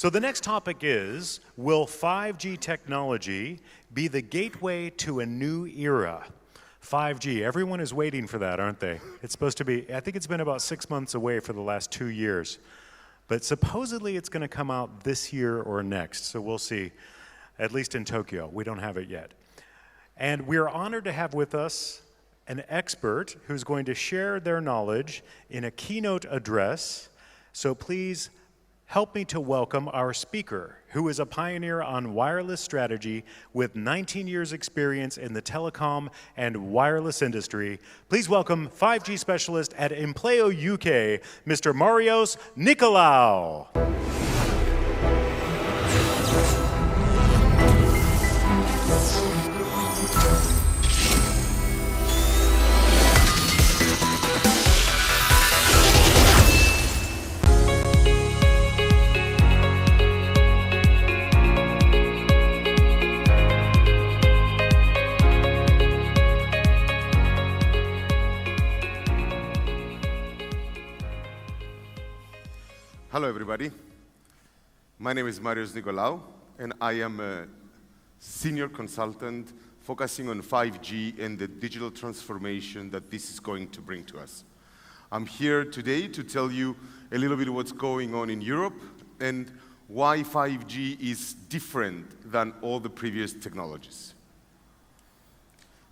So the next topic is, will 5G technology be the gateway to a new era? 5G, everyone is waiting for that, aren't they? It's supposed to be, I think it's been about 6 months away for the last 2 years. But supposedly it's going to come out this year or next, so we'll see, at least in Tokyo. We don't have it yet. And we're honored to have with us an expert who's going to share their knowledge in a keynote address. So please help me to welcome our speaker, who is a pioneer on wireless strategy with 19 years experience in the telecom and wireless industry. Please welcome 5G specialist at Impleo UK, Mr. Marios Nicolaou. Hello, everybody. My name is Marios Nicolaou, and I am a senior consultant focusing on 5G and the digital transformation that this is going to bring to us. I'm here today to tell you a little bit what's going on in Europe and why 5G is different than all the previous technologies.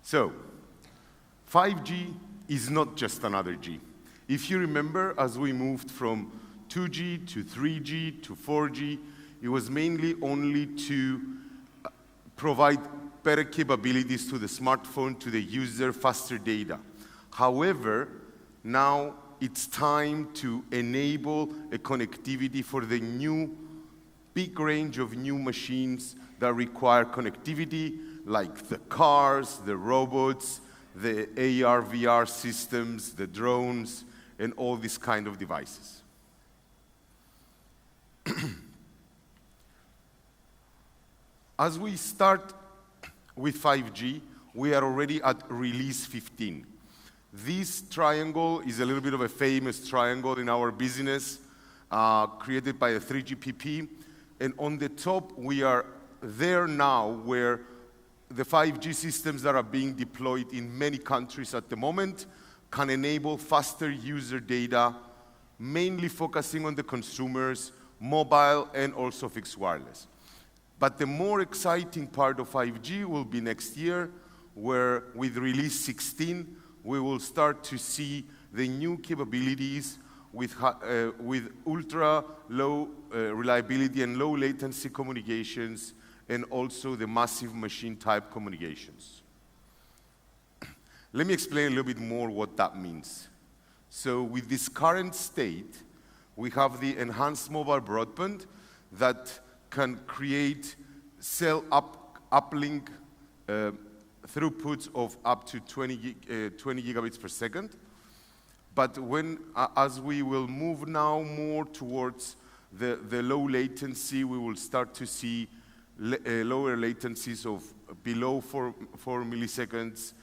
So, 5G is not just another G. If you remember, as we moved from 2G to 3G to 4G, it was mainly only to provide better capabilities to the smartphone, to the user, faster data. However, now it's time to enable a connectivity for the new big range of new machines that require connectivity, like the cars, the robots, the AR, VR systems, the drones, and all these kind of devices. As we start with 5G, we are already at release 15. This triangle is a little bit of a famous triangle in our business, created by a 3GPP. And on the top, we are there now where the 5G systems that are being deployed in many countries at the moment can enable faster user data, mainly focusing on the consumers, mobile, and also fixed wireless. But the more exciting part of 5G will be next year, where with release 16, we will start to see the new capabilities with ultra low reliability and low latency communications, and also the massive machine type communications. Let me explain a little bit more what that means. So with this current state, we have the enhanced mobile broadband that can create cell uplink throughputs of up to 20 gigabits per second. But as we will move now more towards the low latency, we will start to see lower latencies of below 4 milliseconds,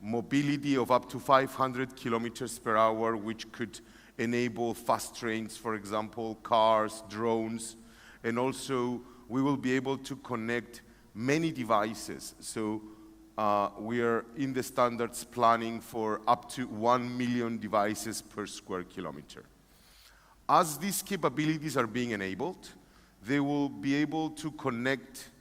mobility of up to 500 kilometers per hour, which could enable fast trains, for example, cars, drones, and also we will be able to connect many devices. So we are in the standards planning for up to 1 million devices per square kilometer. As these capabilities are being enabled, they will be able to connect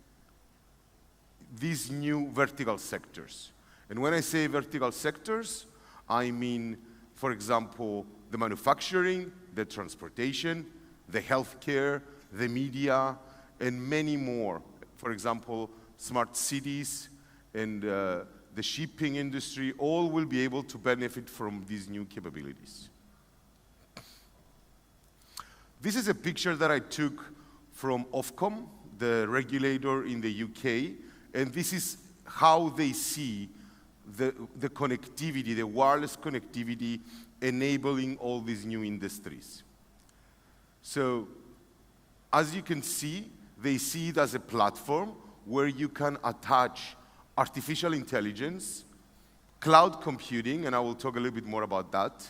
these new vertical sectors. And when I say vertical sectors, I mean, for example, the manufacturing, the transportation, the healthcare, the media, and many more. For example, smart cities and the shipping industry, all will be able to benefit from these new capabilities. This is a picture that I took from Ofcom, the regulator in the UK, and this is how they see the connectivity, the wireless connectivity, enabling all these new industries. So, as you can see, they see it as a platform where you can attach artificial intelligence, cloud computing, and I will talk a little bit more about that,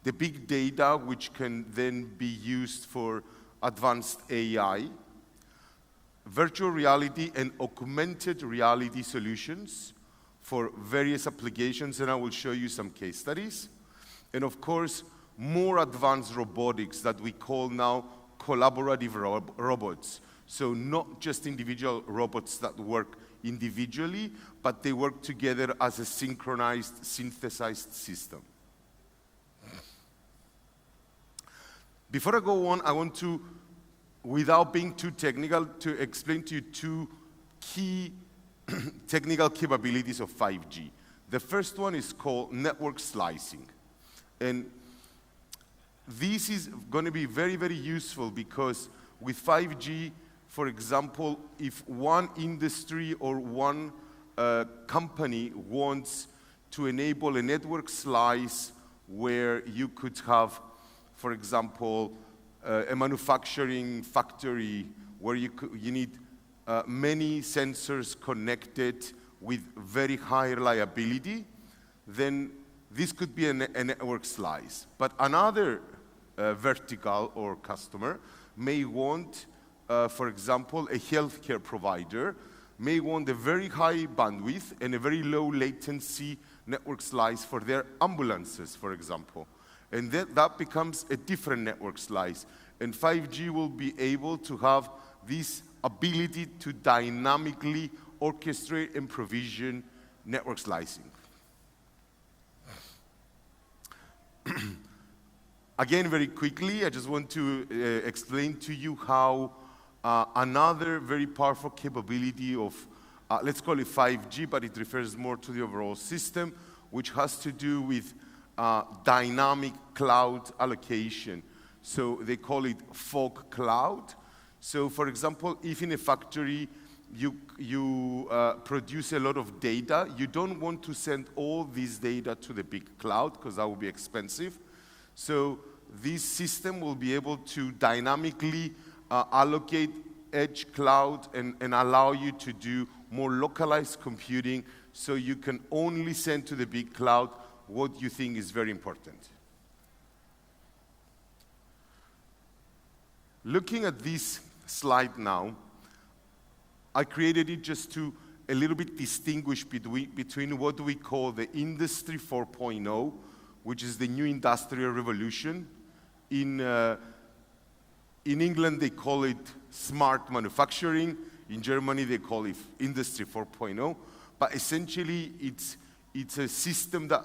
the big data, which can then be used for advanced AI, virtual reality and augmented reality solutions for various applications, and I will show you some case studies. And of course, more advanced robotics that we call now collaborative robots. So not just individual robots that work individually, but they work together as a synchronized, synthesized system. Before I go on, I want to, without being too technical, to explain to you two key technical capabilities of 5G. The first one is called network slicing. And this is going to be very, very useful because with 5G, for example, if one industry or one company wants to enable a network slice where you could have, for example, a manufacturing factory where you need many sensors connected with very high reliability, then this could be a network slice. But another vertical or customer may want, for example, a healthcare provider may want a very high bandwidth and a very low latency network slice for their ambulances, for example. And that becomes a different network slice. And 5G will be able to have this ability to dynamically orchestrate and provision network slicing. Again, very quickly, I just want to explain to you how another very powerful capability of, let's call it 5G, but it refers more to the overall system, which has to do with dynamic cloud allocation. So they call it fog cloud. So for example, if in a factory you produce a lot of data, you don't want to send all this data to the big cloud because that will be expensive. So this system will be able to dynamically allocate edge cloud and allow you to do more localized computing so you can only send to the big cloud what you think is very important. Looking at this slide now, I created it just to a little bit distinguish between what we call the Industry 4.0, which is the new industrial revolution. In England, they call it smart manufacturing. In Germany, they call it Industry 4.0. But essentially, it's a system that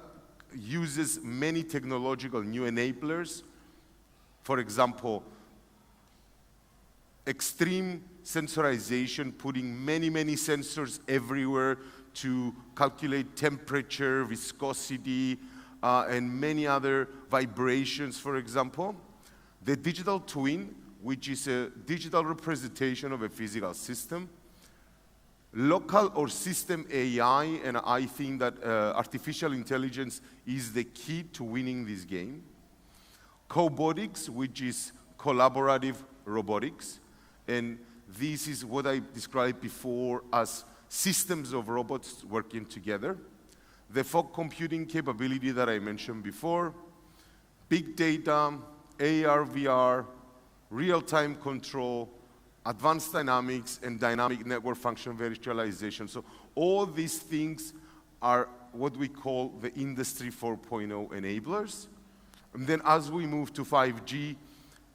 uses many technological new enablers. For example, extreme sensorization, putting many, many sensors everywhere to calculate temperature, viscosity, and many other vibrations, for example. The digital twin, which is a digital representation of a physical system. Local or system AI, and I think that artificial intelligence is the key to winning this game. Cobotics, which is collaborative robotics. And this is what I described before as systems of robots working together. The fog computing capability that I mentioned before. Big data, AR, VR, real-time control, advanced dynamics, and dynamic network function virtualization. So all these things are what we call the Industry 4.0 enablers. And then as we move to 5G,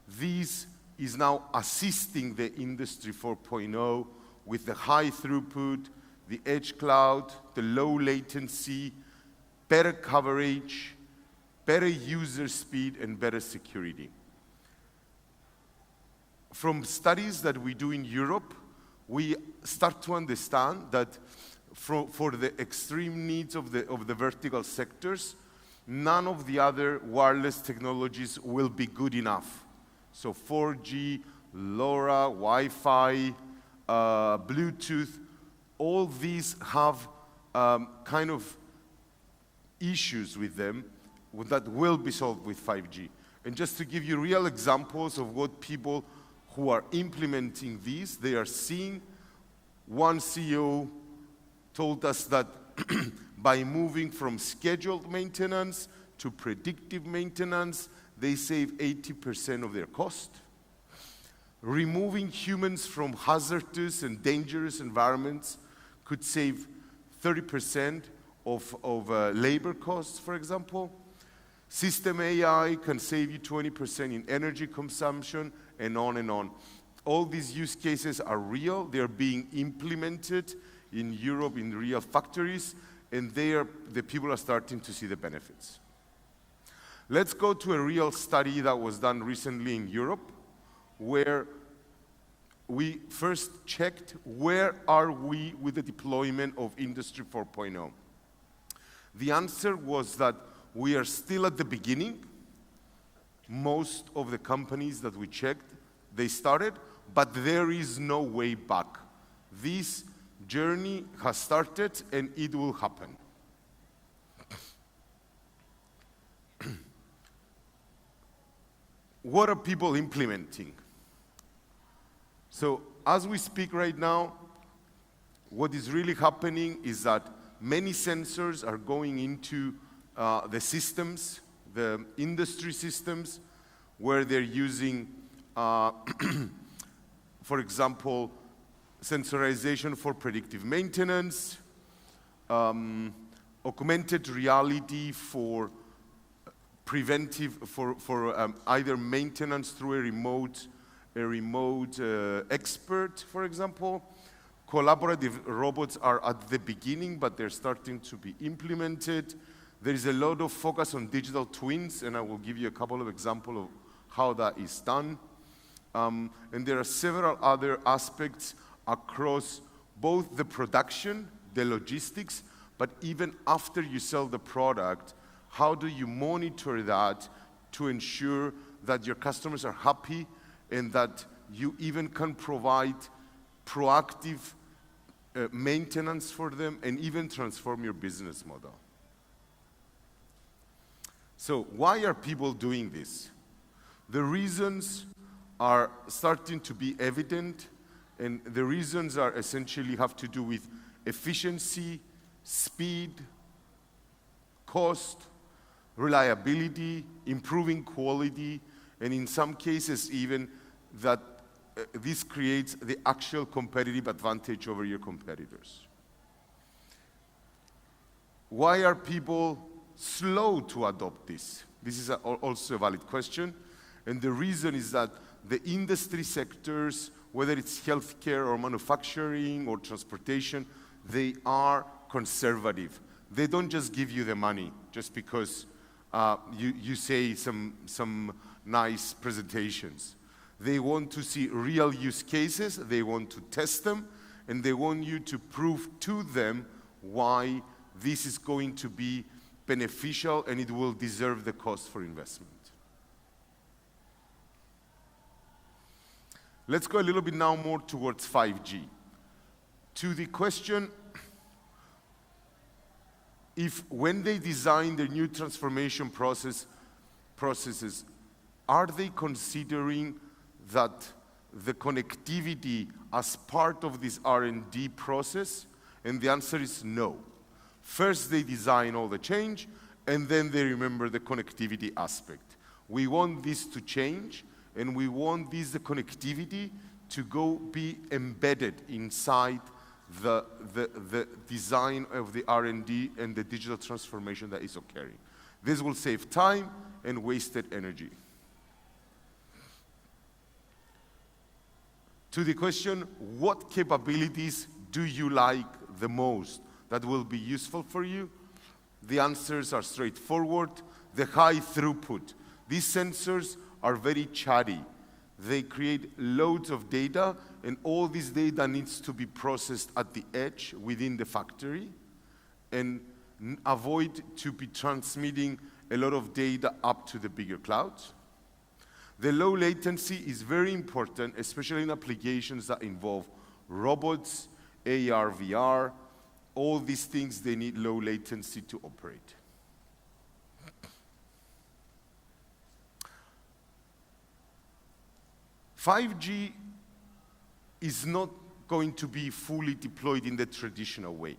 this is now assisting the Industry 4.0 with the high throughput, the edge cloud, the low latency, better coverage, better user speed, and better security. From studies that we do in Europe, we start to understand that for the extreme needs of the vertical sectors, none of the other wireless technologies will be good enough. So 4G, LoRa, Wi-Fi, Bluetooth, all these have kind of issues with them that will be solved with 5G. And just to give you real examples of what people who are implementing these, they are seeing. One CEO told us that by moving from scheduled maintenance to predictive maintenance, they save 80% of their cost. removing humans from hazardous and dangerous environments could save 30% of labor costs, for example. System AI can save you 20% in energy consumption, and on and on. All these use cases are real. They're being implemented in Europe in real factories, and the people are starting to see the benefits. Let's go to a real study that was done recently in Europe, where we first checked where are we with the deployment of Industry 4.0. The answer was that we are still at the beginning. Most of the companies that we checked, they started, but there is no way back. This journey has started and it will happen. What are people implementing? So as we speak right now, what is really happening is that many sensors are going into the systems, the industry systems, where they're using, for example, sensorization for predictive maintenance, augmented reality for preventive, for either maintenance through a remote expert, for example. Collaborative robots are at the beginning, but they're starting to be implemented. There is a lot of focus on digital twins, and I will give you a couple of examples of how that is done. And there are several other aspects across both the production, the logistics, but even after you sell the product, how do you monitor that to ensure that your customers are happy and that you even can provide proactive maintenance for them and even transform your business model. So why are people doing this? The reasons are starting to be evident, and the reasons are essentially have to do with efficiency, speed, cost, reliability, improving quality, and in some cases even that this creates the actual competitive advantage over your competitors. Why are people slow to adopt this? This is also a valid question. And the reason is that the industry sectors, whether it's healthcare or manufacturing or transportation, they are conservative. They don't just give you the money just because you say some nice presentations. They want to see real use cases, they want to test them, and they want you to prove to them why this is going to be beneficial and it will deserve the cost for investment. Let's go a little bit now more towards 5G. To the question, if when they design their new transformation processes, are they considering that the connectivity as part of this R&D process? And the answer is no. First, they design all the change, and then they remember the connectivity aspect. We want this to change, and we want the connectivity to go be embedded inside the design of the R&D and the digital transformation that is occurring. This will save time and wasted energy. To the question, what capabilities do you like the most that will be useful for you? The answers are straightforward. The high throughput. These sensors are very chatty. They create loads of data, and all this data needs to be processed at the edge within the factory and avoid to be transmitting a lot of data up to the bigger clouds. The low latency is very important, especially in applications that involve robots, AR, VR. All these things, they need low latency to operate. "5G is not going to be fully deployed in the traditional way.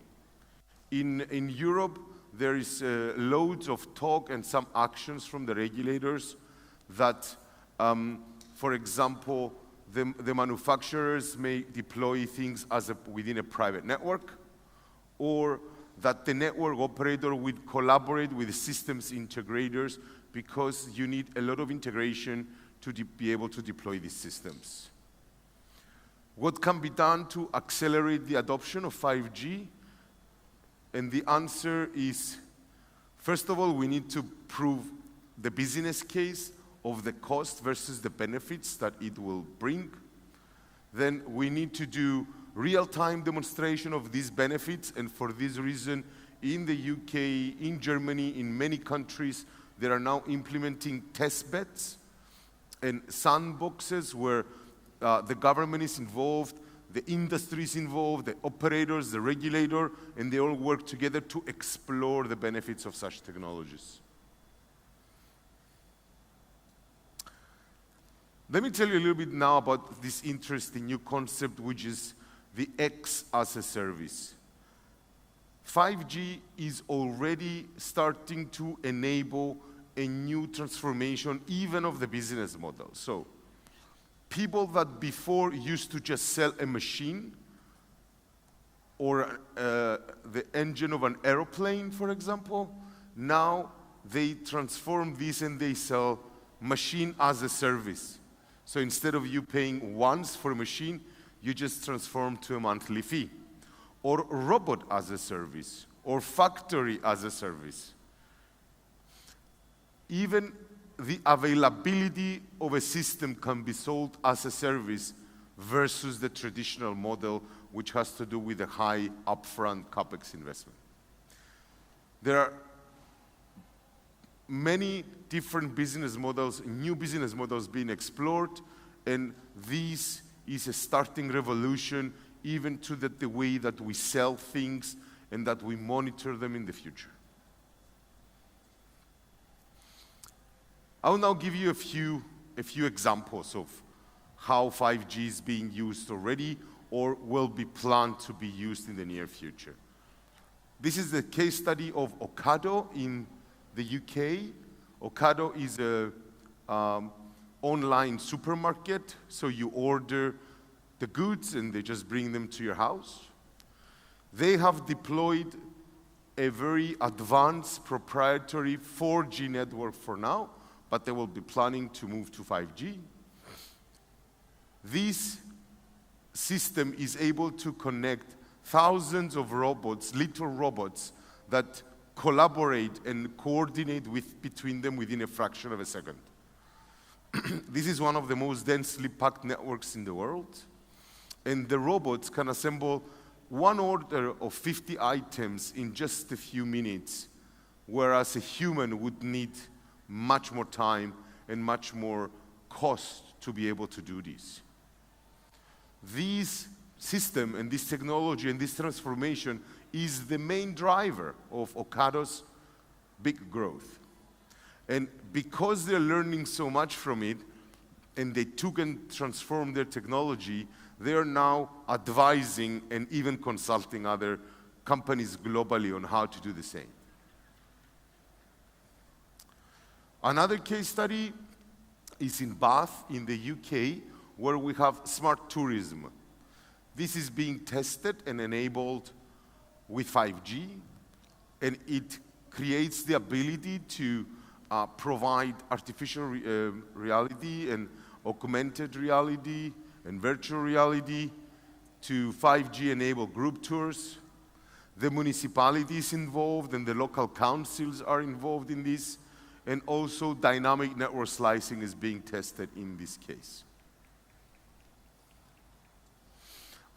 In Europe, there is loads of talk and some actions from the regulators that, for example, the manufacturers may deploy things within a private network, or that the network operator would collaborate with systems integrators because you need a lot of integration to be able to deploy these systems. What can be done to accelerate the adoption of 5G? And the answer is, first of all, we need to prove the business case of the cost versus the benefits that it will bring. Then we need to do real-time demonstration of these benefits, and for this reason, in the UK, in Germany, in many countries, they are now implementing test beds and sandboxes where the government is involved, the industry is involved, the operators, the regulator, and they all work together to explore the benefits of such technologies. Let me tell you a little bit now about this interesting new concept, which is the X as a service. 5G is already starting to enable a new transformation even of the business model. So people that before used to just sell a machine or the engine of an aeroplane, for example, now they transform this and they sell machine as a service. So instead of you paying once for a machine, you just transform to a monthly fee. Or robot as a service, or factory as a service. Even the availability of a system can be sold as a service versus the traditional model, which has to do with a high upfront CapEx investment. There are many different business models, new business models being explored, and this is a starting revolution even to the way that we sell things and that we monitor them in the future. I'll now give you a few examples of how 5G is being used already or will be planned to be used in the near future. This is the case study of Ocado in the UK. Ocado is an online supermarket, so you order the goods and they just bring them to your house. They have deployed a very advanced proprietary 4G network for now, but they will be planning to move to 5G. This system is able to connect thousands of robots, little robots, that collaborate and coordinate between them within a fraction of a second. This is one of the most densely packed networks in the world, and the robots can assemble one order of 50 items in just a few minutes, whereas a human would need much more time and much more cost to be able to do this. This system and this technology and this transformation is the main driver of Ocado's big growth. And because they're learning so much from it, and they took and transformed their technology, they are now advising and even consulting other companies globally on how to do the same. Another case study is in Bath in the UK, where we have smart tourism. This is being tested and enabled with 5G, and it creates the ability to provide artificial reality and augmented reality and virtual reality to 5G-enabled group tours. The municipalities involved and the local councils are involved in this, and also dynamic network slicing is being tested in this case.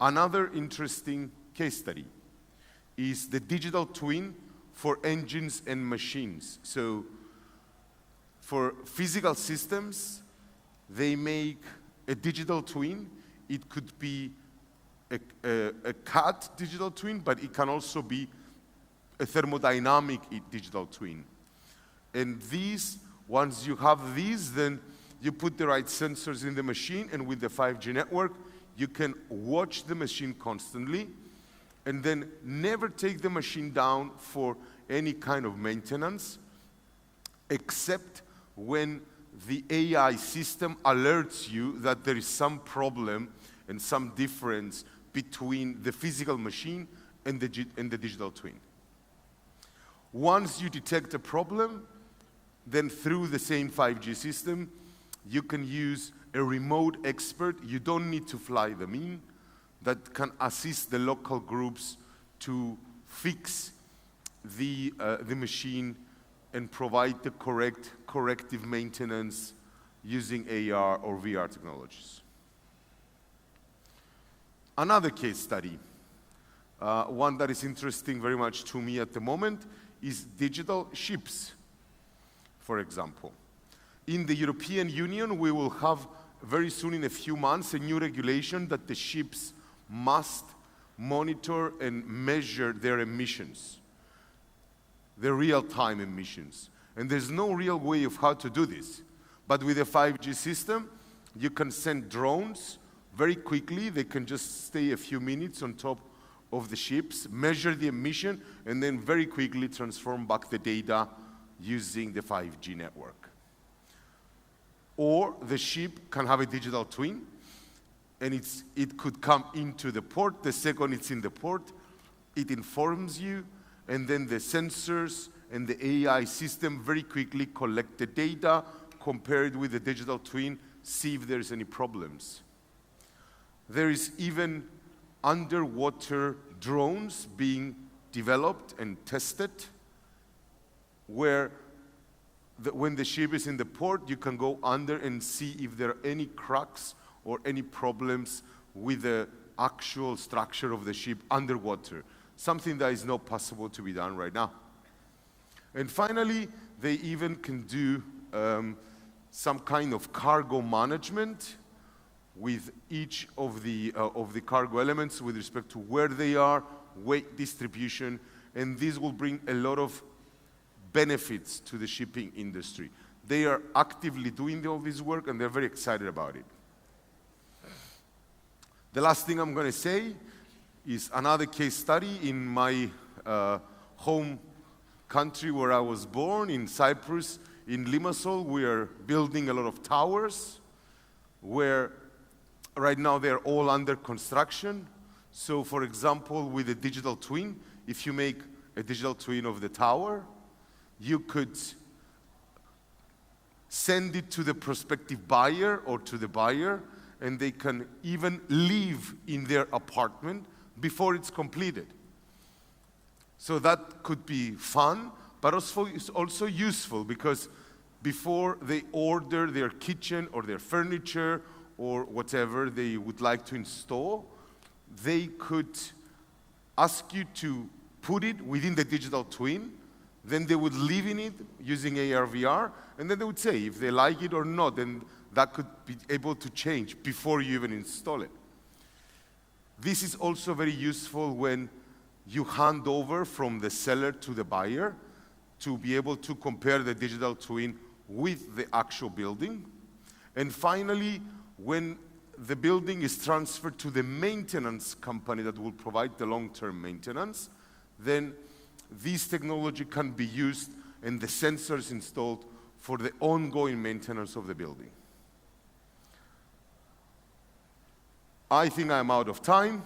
Another interesting case study is the digital twin for engines and machines. So for physical systems, they make a digital twin. It could be a CAD digital twin, but it can also be a thermodynamic digital twin. And these, once you have these, then you put the right sensors in the machine, and with the 5G network, you can watch the machine constantly and then never take the machine down for any kind of maintenance, except when the AI system alerts you that there is some problem and some difference between the physical machine and the digital twin. Once you detect a problem, then through the same 5G system, you can use a remote expert. You don't need to fly them in, that can assist the local groups to fix the machine and provide the corrective maintenance using AR or VR technologies. Another case study, one that is interesting very much to me at the moment, is digital ships, for example. In the European Union, we will have very soon, in a few months, a new regulation that the ships must monitor and measure their emissions, their real-time emissions. And there's no real way of how to do this. But with a 5G system, you can send drones very quickly. They can just stay a few minutes on top of the ships, measure the emission, and then very quickly transform back the data using the 5G network. Or the ship can have a digital twin, and it could come into the port. The second it's in the port, it informs you, and then the sensors and the AI system very quickly collect the data, compare it with the digital twin, see if there's any problems. There is even underwater drones being developed and tested, where when the ship is in the port, you can go under and see if there are any cracks or any problems with the actual structure of the ship underwater, something that is not possible to be done right now. And finally, they even can do some kind of cargo management with each of the cargo elements with respect to where they are, weight distribution, and this will bring a lot of benefits to the shipping industry. They are actively doing all this work, and they're very excited about it. The last thing I'm going to say is another case study in my home country where I was born, in Cyprus, in Limassol. We are building a lot of towers where right now they're all under construction. So for example, with a digital twin, if you make a digital twin of the tower, you could send it to the prospective buyer or to the buyer, and they can even live in their apartment before it's completed. So that could be fun, but it's also useful, because before they order their kitchen or their furniture or whatever they would like to install, they could ask you to put it within the digital twin. Then they would live in it using AR, VR, and then they would say if they like it or not, and that could be able to change before you even install it. This is also very useful when you hand over from the seller to the buyer, to be able to compare the digital twin with the actual building. And finally, when the building is transferred to the maintenance company that will provide the long-term maintenance, then this technology can be used and the sensors installed for the ongoing maintenance of the building. I think I'm out of time,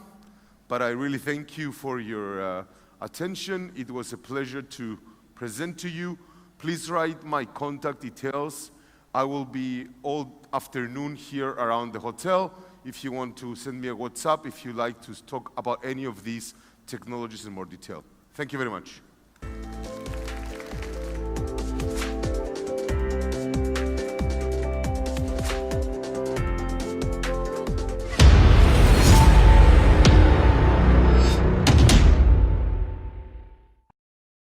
but I really thank you for your attention. It was a pleasure to present to you. Please write my contact details. I will be all afternoon here around the hotel. If you want to send me a WhatsApp, if you like to talk about any of these technologies in more detail. Thank you very much.